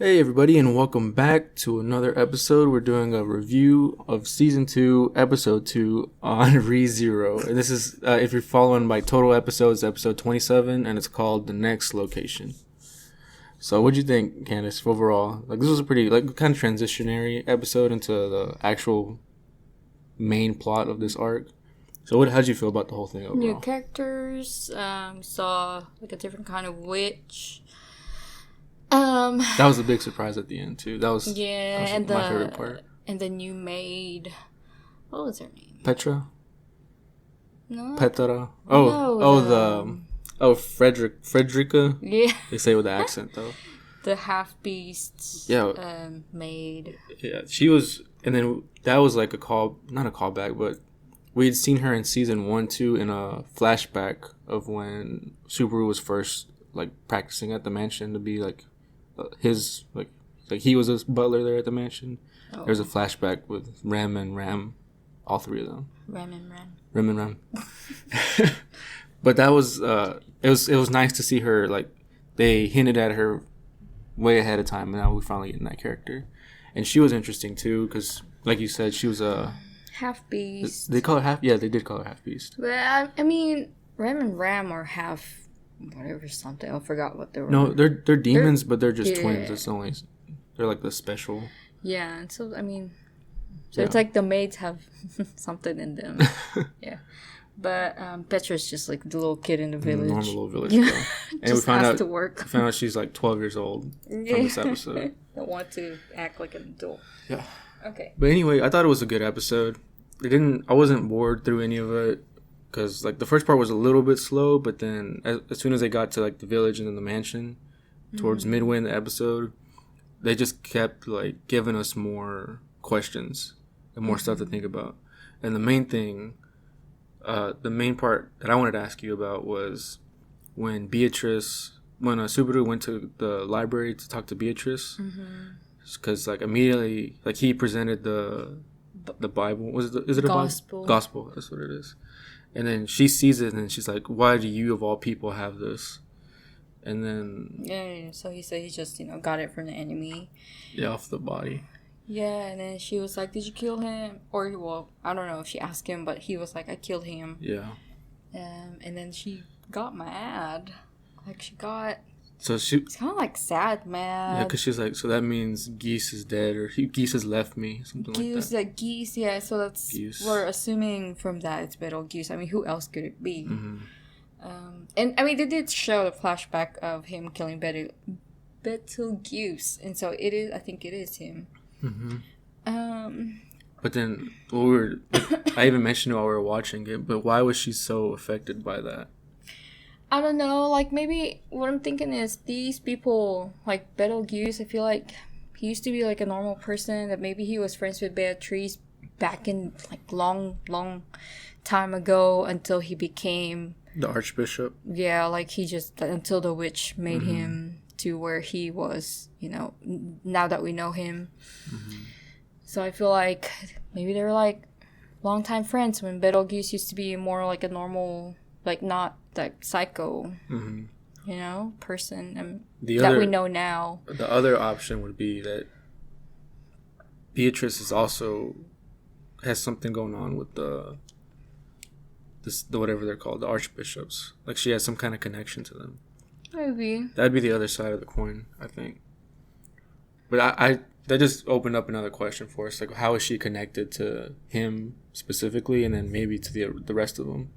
Hey everybody, and welcome back to another episode. We're doing a review of Season 2, Episode 2 on ReZero. And this is, if you're following by total episodes, episode 27, and it's called The Next Location. So what'd you think, Candace, overall? Like, this was a pretty, kind of transitionary episode into the actual main plot of this arc. So how'd you feel about the whole thing overall? New characters, saw, a different kind of witch. That was a big surprise at the end too. That was and my favorite part. And the new maid. What was her name? Petra? No. Petra? Frederica? Yeah. They say it with the accent though. The half beast. Yeah. Maid. Yeah, she was, and then that was like not a callback, but we had seen her in season 1, 2 in a flashback of when Subaru was first practicing at the mansion to be his he was a butler there at the mansion. Oh. There's a flashback with Rem and Ram, all three of them. Rem and Ram. Rem and Ram. But that was it was nice to see her, they hinted at her way ahead of time, and now we finally getting that character. And she was interesting too, because like you said, she was a half beast. They call her half. Yeah, they did call her half beast. Well, I mean, Rem and Ram are half. Whatever, something. I forgot what they were. No, they're demons, but they're just twins. It's only they're like the special. Yeah, and so I mean, it's like the maids have something in them. Yeah, but Petra's just like the little kid in the village. Normal little village girl. And we found out work. Found out she's 12 years old from this episode. Don't want to act like an adult. Yeah. Okay. But anyway, I thought it was a good episode. I wasn't bored through any of it. Because, the first part was a little bit slow, but then as soon as they got to, the village and then the mansion, towards midway in the episode, they just kept, giving us more questions and more stuff to think about. And the main part that I wanted to ask you about was when Subaru went to the library to talk to Beatrice. Because, immediately, he presented the Bible. Is it a Gospel? Gospel, that's what it is. And then she sees it, and she's like, "Why do you, of all people, have this?" And then... Yeah. So he said he just, got it from the enemy. Yeah, off the body. Yeah, and then she was like, "Did you kill him?" Or, well, I don't know if she asked him, but he was like, "I killed him." Yeah. And then she got mad. She got... So it's kind of sad, mad. Yeah, because she's like, so that means Geese is dead, or Geese has left me, something like that. Geese, yeah. So that's we're assuming from that it's Betelgeuse. I mean, who else could it be? And I mean, they did show a flashback of him killing Betelgeuse, and so it is. I think it is him. But then I even mentioned it while we were watching it. But why was she so affected by that? I don't know, maybe what I'm thinking is these people, Betelgeuse, I feel like he used to be a normal person, that maybe he was friends with Beatrice back in long, long time ago until he became... The Archbishop? Yeah, he just, until the witch made him to where he was, now that we know him. So I feel like maybe they were longtime friends when Betelgeuse used to be more a normal, not that psycho, person that we know now. The other option would be that Beatrice has something going on with the whatever they're called, the archbishops. She has some kind of connection to them. Maybe. That'd be the other side of the coin, I think. But that just opened up another question for us. How is she connected to him specifically, and then maybe to the rest of them?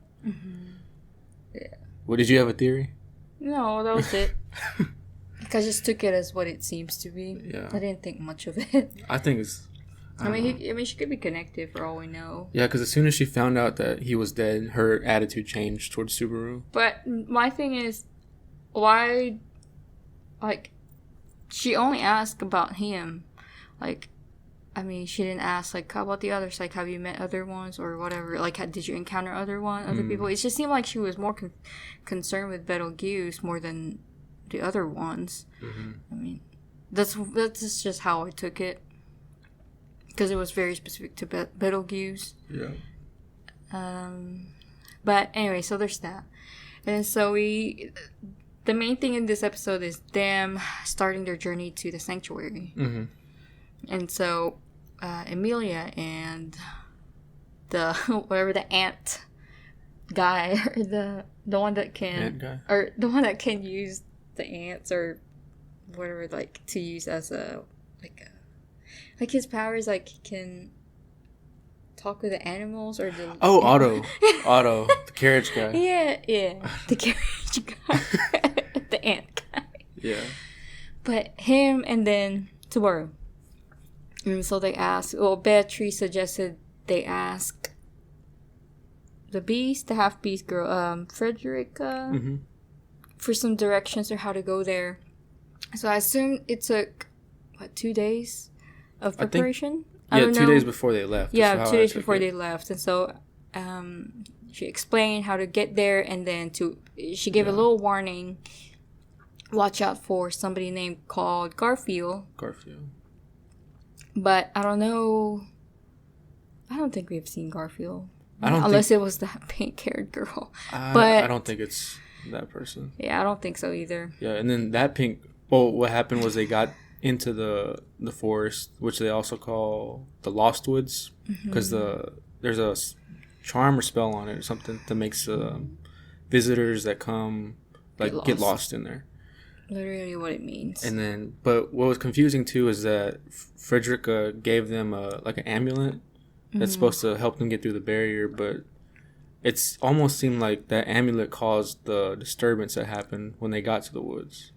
Yeah. Well, did you have a theory? No, that was it. I just took it as what it seems to be. Yeah. I didn't think much of it. I think it's... I mean, she could be connected for all we know. Yeah, because as soon as she found out that he was dead, her attitude changed towards Subaru. But my thing is, why... she only asked about him. I mean, she didn't ask, how about the others? Have you met other ones or whatever? Did you encounter other people? It just seemed like she was more concerned with Betelgeuse more than the other ones. I mean, that's just how I took it. Because it was very specific to Betelgeuse. Yeah. But anyway, so there's that. And so the main thing in this episode is them starting their journey to the sanctuary. Mm-hmm. And so Emilia and the whatever the ant guy, or the one that can, Ant guy? or the one that can use the ants or whatever, like to use as a like his powers, like he can talk with the animals or the Otto, the carriage guy. yeah, the carriage guy, the ant guy. Yeah. But him and then Subaru. And so they asked, well, Beatrice suggested they ask the beast, the half-beast girl, Frederica, Mm-hmm. for some directions or how to go there. So I assume it took, 2 days of preparation? I don't know. 2 days before they left. Yeah, 2 days before they left. And so she explained how to get there, and then she gave a little warning. Watch out for somebody named called Garfield. But I don't know. I don't think we've seen Garfield. Unless it was that pink-haired girl. But I don't think it's that person. Yeah, I don't think so either. Yeah, and then that pink... Well, what happened was they got into the forest, which they also call the Lost Woods, because there's a charm or spell on it or something that makes visitors that come get lost in there. Literally what it means. And then, but what was confusing too is that Frederica gave them an amulet that's supposed to help them get through the barrier, but it's almost seemed like that amulet caused the disturbance that happened when they got to the woods.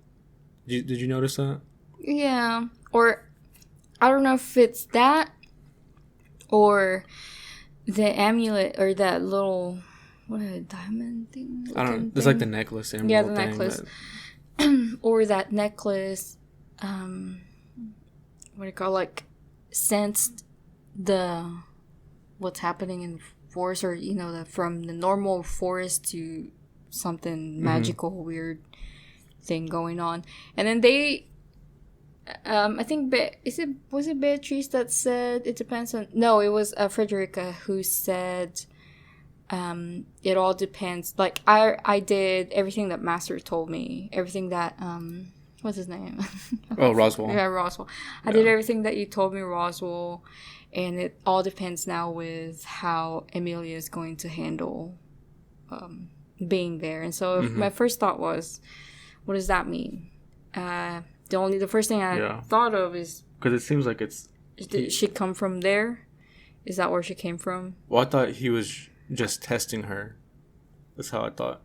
Did you notice that? Yeah, or I don't know if it's that or the amulet or that little diamond thing. I don't know. It's like the necklace. Yeah, the necklace. Or that necklace, sensed what's happening in the forest, or from the normal forest to something magical, weird thing going on. And then they, I think, was it Beatrice that said it depends on? No, it was Frederica who said. It all depends. Like I did everything that Master told me. Everything that what's his name? Roswaal. Yeah, Roswaal. I did everything that you told me, Roswaal, and it all depends now with how Emilia is going to handle being there. And so my first thought was, what does that mean? The first thing I thought of is because it seems like did she come from there? Is that where she came from? Well, I thought he was just testing her. That's how I thought.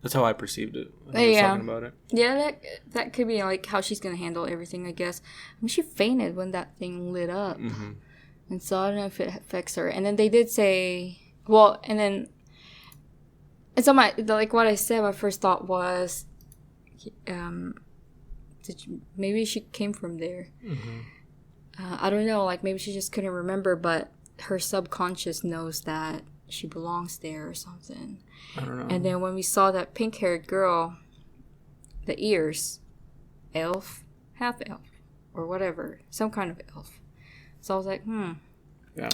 That's how I perceived it when he was talking about it. Yeah, that could be like how she's gonna handle everything, I guess. I mean, she fainted when that thing lit up, and so I don't know if it affects her. And then they did say, well, and so what I said, my first thought was, maybe she came from there. I don't know, like maybe she just couldn't remember, but her subconscious knows that she belongs there or something. I don't know. And then when we saw that pink-haired girl, the ears, elf, half elf, or whatever, some kind of elf. So I was like, yeah,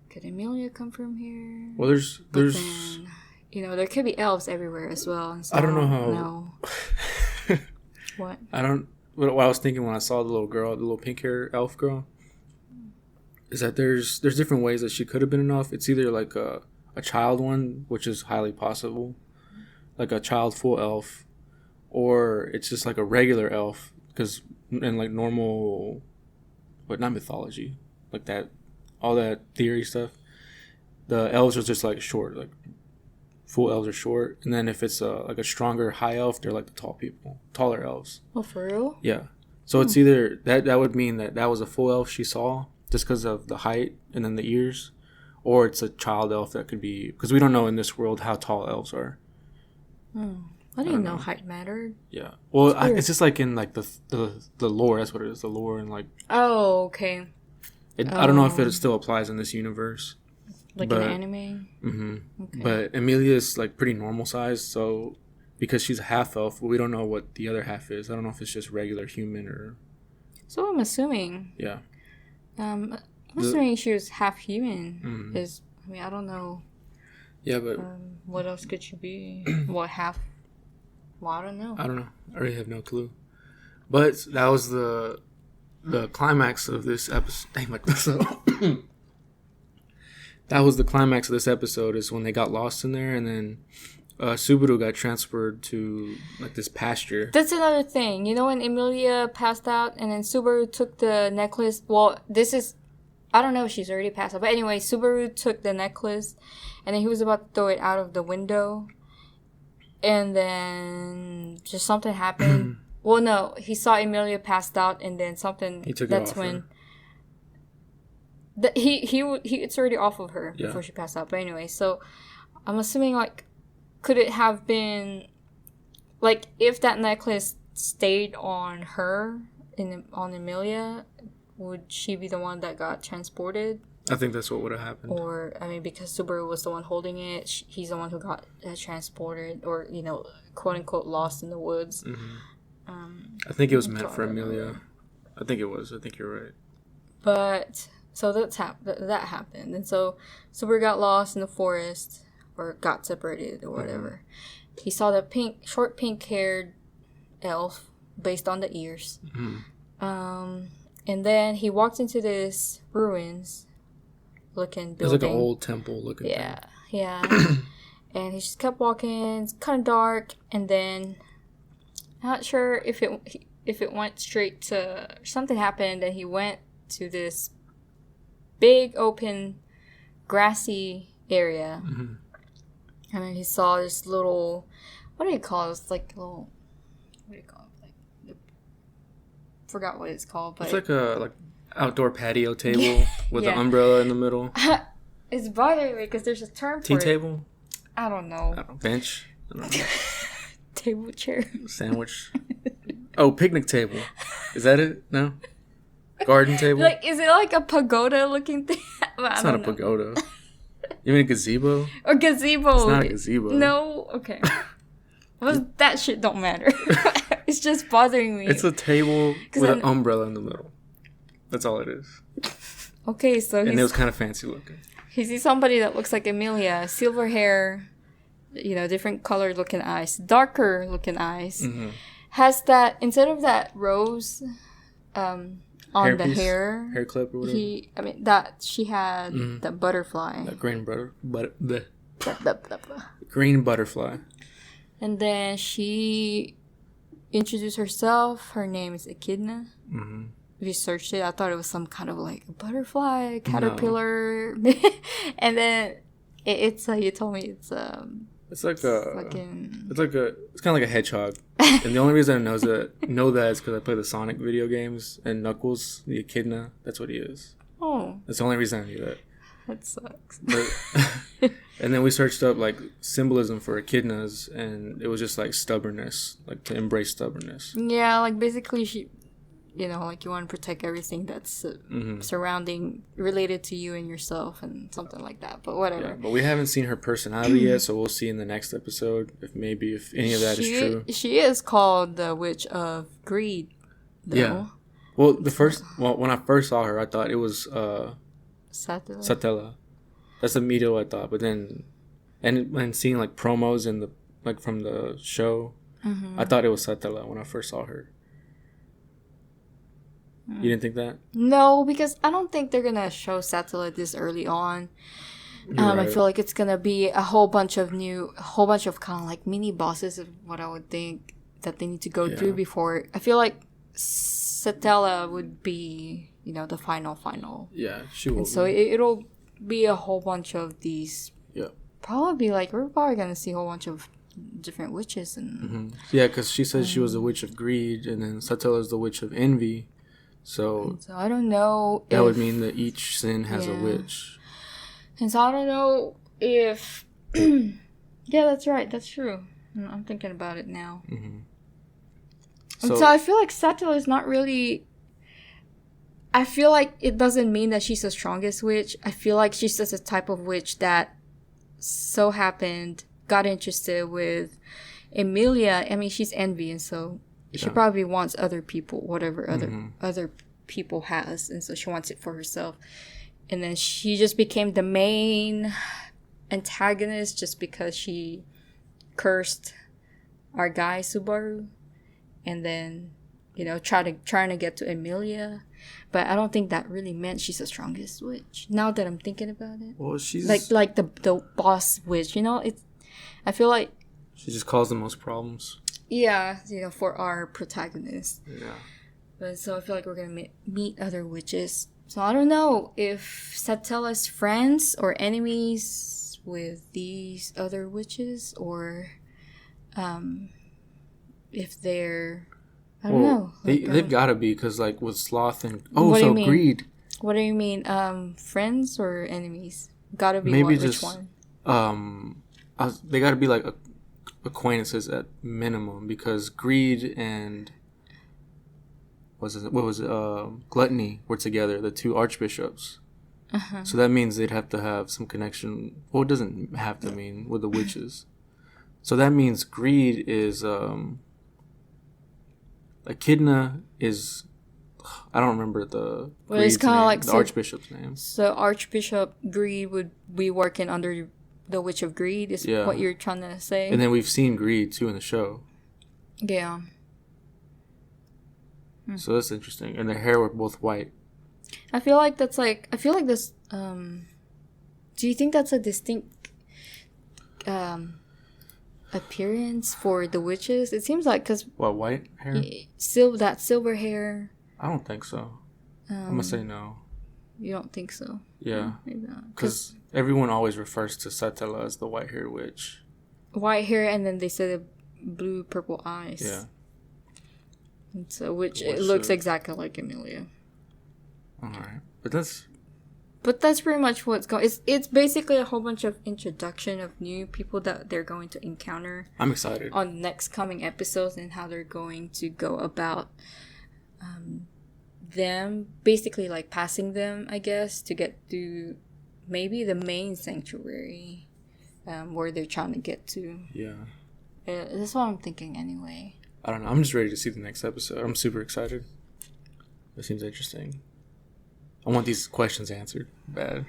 could Emilia come from here? Well, there's then, there could be elves everywhere as well. So I don't know how. What? What I was thinking when I saw the little pink-haired elf girl, is that there's different ways that she could have been an elf. It's either like a child one, which is highly possible, like a child full elf, or it's just like a regular elf, because in like normal, but not mythology, like that, all that theory stuff, the elves are just like short, like full elves are short, and then if it's like a stronger high elf, they're like the taller elves. Oh, for real? Yeah. So it's either that would mean that was a full elf she saw, just because of the height and then the ears, or it's a child elf that could be, because we don't know in this world how tall elves are. I didn't know height mattered. Yeah, well, it's just like in like the lore. That's what it is, the lore, and like. Oh, okay. I don't know if it still applies in this universe. Like an anime. Okay. But Emilia's like pretty normal size, so because she's a half elf, we don't know what the other half is. I don't know if it's just regular human or. So I'm assuming. Yeah. I'm assuming she was half human. Because I don't know. Yeah, but what else could she be? What half? Well, I don't know. I really have no clue. But that was the climax of this episode. Dang, like so. That was the climax of this episode, is when they got lost in there, and then Subaru got transferred to like this pasture. That's another thing. You know when Emilia passed out and then Subaru took the necklace? Well, I don't know if she's already passed out. But anyway, Subaru took the necklace and then he was about to throw it out of the window. And then just something happened. Well, no, he saw Emilia passed out and then something. He took that's it off when. her. It's already off of her before she passed out. But anyway, so I'm assuming, like, could it have been, like, if that necklace stayed on her, on Emilia, would she be the one that got transported? I think that's what would have happened. Or, I mean, because Subaru was the one holding it, he's the one who got transported or, you know, quote-unquote lost in the woods. Mm-hmm. I think it was meant for Emilia. I think it was. I think you're right. But, so that happened. And so Subaru got lost in the forest, or got separated, or whatever. Mm-hmm. He saw the short pink-haired elf, based on the ears. Mm-hmm. And then he walked into this ruins-looking building. It was like an old temple-looking thing. Yeah. And he just kept walking. It's kind of dark. And then, not sure if it went straight to... Something happened, and he went to this big, open, grassy area. Mm-hmm. And then he saw this little, what do you call it? It's like a little, what do you call it? Like, forgot what it's called. But it's like a outdoor patio table with an umbrella in the middle. It's bothering me because there's a term for it. Tea table? I don't know. Bench? I don't know. Table chair. Sandwich? Oh, picnic table. Is that it? No? Garden table? Like, is it like a pagoda looking thing? It's not a pagoda. You mean a gazebo? Or gazebo. It's not a gazebo. No? Okay. Well, that shit don't matter. It's just bothering me. It's a table with an umbrella in the middle. That's all it is. Okay, so and it was kind of fancy looking. He sees somebody that looks like Emilia. Silver hair, you know, different colored looking eyes. Darker looking eyes. Mm-hmm. Has that, instead of that rose on the hair clip or whatever. She had that butterfly. That green butterfly. And then she introduced herself. Her name is Echidna. Mm-hmm. If you searched it, I thought it was some kind of like a butterfly, caterpillar. No. And then it's you told me it's it's like it's kind of like a hedgehog. And the only reason I know that is because I play the Sonic video games, and Knuckles, the Echidna, that's what he is. Oh. That's the only reason I knew that. That sucks. But, and then we searched up like symbolism for echidnas, and it was just like stubbornness, like to embrace stubbornness. Yeah, like basically she, you know, like you want to protect everything that's surrounding, related to you and yourself, and something like that. But whatever. Yeah, but we haven't seen her personality yet, so we'll see in the next episode if any of that is true. She is called the Witch of Greed, though. Yeah. Well, when I first saw her, I thought it was Satella. That's immediately what I thought, but then, and seeing like promos in from the show, I thought it was Satella when I first saw her. You didn't think that? No, because I don't think they're gonna show Satella this early on. Right. I feel like it's gonna be a whole bunch of kind of like mini bosses of what I would think that they need to go through before. I feel like Satella would be, you know, the final. Yeah, she will. And so it'll be a whole bunch of these. Yeah. Probably we're probably gonna see a whole bunch of different witches and. Yeah, because she said she was the witch of greed, and then Satella is the witch of envy. So I don't know. That would mean that each sin has a witch. And so I don't know if. Yeah, that's right. That's true. I'm thinking about it now. Mm-hmm. So I feel like Satella is not really. I feel like it doesn't mean that she's the strongest witch. I feel like she's just a type of witch that so happened, got interested with Emilia. I mean, she's envy, and so she probably wants other people, whatever other people has, and so she wants it for herself. And then she just became the main antagonist just because she cursed our guy Subaru, and then trying to get to Emilia. But I don't think that really meant she's the strongest witch. Now that I'm thinking about it, well, she's like the boss witch. I feel like she just caused the most problems. Yeah, for our protagonist. Yeah. But so I feel like we're gonna meet other witches. So I don't know if Satella's friends or enemies with these other witches, or if they're, I don't know. They've got to be, because like with Sloth and Greed. What do you mean? Friends or enemies? Gotta be maybe which one? They got to be like acquaintances at minimum, because Greed and Gluttony were together, the two archbishops. So that means they'd have to have some connection. Well, it doesn't have to mean with the witches. So that means Greed is Echidna is, I don't remember the it's kind of like the archbishop's name. So Archbishop Greed would be working under the Witch of Greed, is what you're trying to say. And then we've seen Greed too in the show. Yeah. So that's interesting. And their hair were both white. I feel like this. Do you think that's a distinct appearance for the witches? It seems like, because white hair? That silver hair. I don't think so. I'm gonna say no. You don't think so? Yeah. Maybe not. Because everyone always refers to Satella as the white-haired witch. White hair, and then they say the blue purple eyes. Yeah. And so, it looks exactly like Emilia. All right, but that's pretty much what's going. It's basically a whole bunch of introduction of new people that they're going to encounter. I'm excited on next coming episodes, and how they're going to go about them, basically like passing them, I guess, to get to maybe the main sanctuary, where they're trying to get to. Yeah. That's what I'm thinking anyway. I don't know. I'm just ready to see the next episode. I'm super excited. It seems interesting. I want these questions answered. Bad.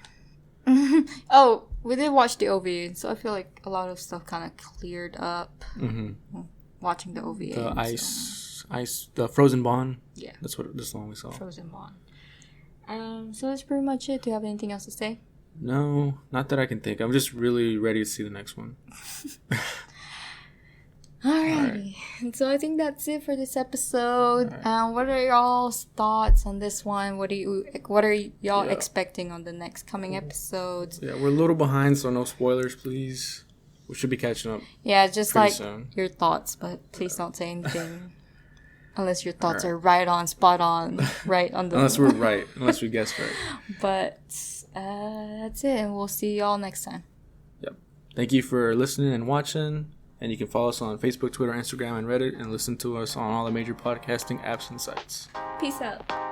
Oh, we did watch the OVA, so I feel like a lot of stuff kind of cleared up. Watching the OVA. The ice, the Frozen Bond. Yeah. That's the one we saw. Frozen Bond. So that's pretty much it. Do you have anything else to say? No, not that I can think. I'm just really ready to see the next one. Alrighty. Right. So I think that's it for this episode. Right. What are y'all's thoughts on this one? What are y'all expecting on the next coming episodes? Yeah, we're a little behind, so no spoilers, please. We should be catching up. Yeah, just like soon. Your thoughts, but please don't say anything unless your thoughts are right on, spot on, right on the. Unless we're right, unless we guess right. But that's it, and we'll see y'all next time. Yep. Thank you for listening and watching. And you can follow us on Facebook, Twitter, Instagram, and Reddit, and listen to us on all the major podcasting apps and sites. Peace out.